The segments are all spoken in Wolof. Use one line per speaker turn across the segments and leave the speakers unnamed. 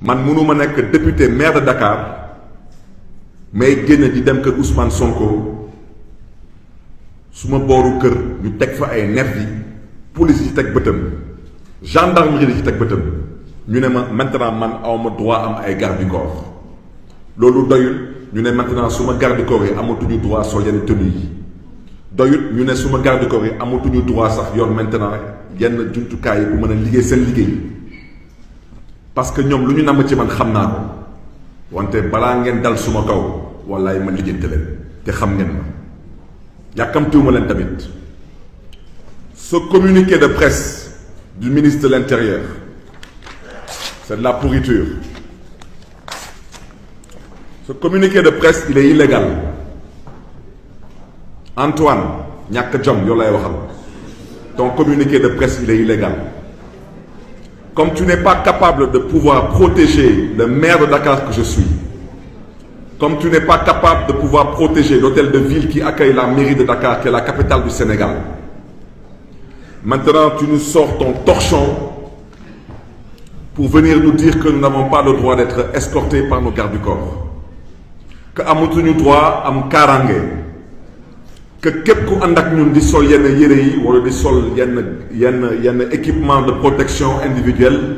man mënuma nekk député maire de Dakar may génn di dem kër Ousmane Sonko suma booru kër ñu teg fa ay nervi police yi teg bëtam gendarmerie yi teg bëtam ñu ne ma maintenant man awma droit am ay garde du corps loolu doyul ñu ne maintenant suma garde du corps yi amatuñu droit sol yenn tenue yi doyut ñu ne suma garde du corps yi amatuñu droit sax yor maintenant yenn jumtukaay yi bu mën a liggéey seen liggéey parce que ñoom lu ñu namm ci man xam naa ko wante balaa ngeen dal suma kaw wallaay ma lijjante leen te xam ngeen ma yàkkamtiwuma leen tamit. Ce communiqué de presse du ministre de l'Intérieur, c'est de la pourriture. Ce communiqué de presse, il est illégal. Antoine, ñàkk jom yow lay waxal. Ton communiqué de presse, il est illégal. Comme tu n'es pas capable de pouvoir protéger le maire de Dakar que je suis, comme tu n'es pas capable de pouvoir protéger l'hôtel de ville qui accueille la mairie de Dakar, qui est la capitale du Sénégal, maintenant tu nous sors ton torchon pour venir nous dire que nous n'avons pas le droit d'être escortés par nos gardes du corps, que amatuñu droit am kaaraange, que képp ku ànd ak ñun di sol yenn yére yi wala di sol yenn équipement de protection individuelle,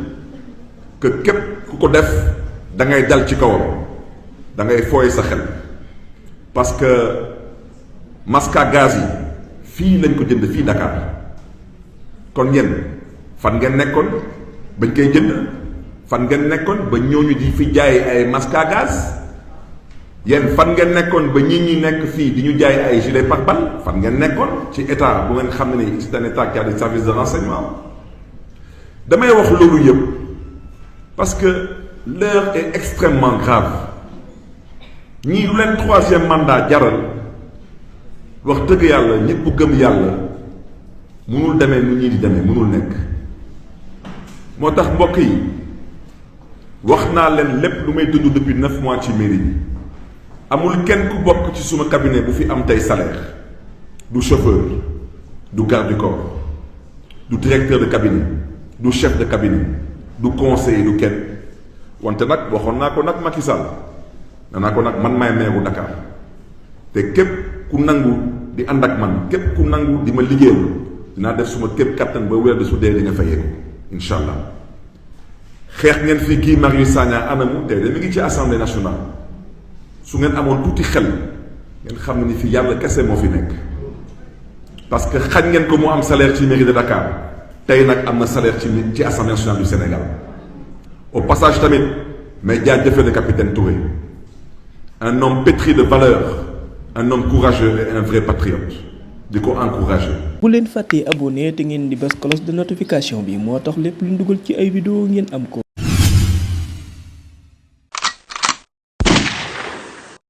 que képp ku ko def da ngay dal ci kawam da ngay fooy sa xel parce que masque à gaz yi fii lañ ko jënd fii Dakar kon yéen fan ngeen nekkoon bañ koy jënd fan ngeen nekkoon ba ñooñu di fi jaay ay masque à gaz yéen fan ngeen nekkoon ba ñi nekk fii di ñu jaay ay gilet pare-balles fan ngeen nekkoon ci état bu ngeen xam ne ni c'est un état qui a des services de renseignement. damay wax loolu yëpp parce que l'heure est extrêmement grave ñii lu leen troisième mandat jaral wax dëgg yàlla nit bu gëm yàlla mënul demee nu ñii di demee mënul nekk. moo tax mbokk yi wax naa leen lépp lu may dund depuis 9 mois ci mairie bi amul kenn ku bokk ci suma cabinet bu fi am tey salaire du chauffeur du garde du corps du directeur de cabinet du chef de cabinet du conseiller du kenn wante nag waxoon naa ko nag Macky Sall danaa ko nag man maay meeru Dakar te képp ku nangu di ànd ak man képp ku nangu di ma liggéeyal dinaa def suma képp kattan ba weer de su dee di nga fayee ko incha allah. xeex ngeen fi Guy Marius Sagna anamu tey de mi ngi ci assemblée nationale su ngeen amoon tuuti xel ngeen xam ne ni fi yàlla kese moo fi nekk parce que xañ ngeen ko mu am salaire ci mairie de Dakar tey nag am na salaire ci assemblée nationale du Sénégal. au passage tamit mais jaajëfal le capitaine Touré un homme pétri de valeurs un homme courageux et un vrai patriote di ko encourager.
bu leen fàttee abonné te ngeen di bës cloche de notification bi moo tax lépp lu ñu dugal ci ay vidéo ngeen am ko.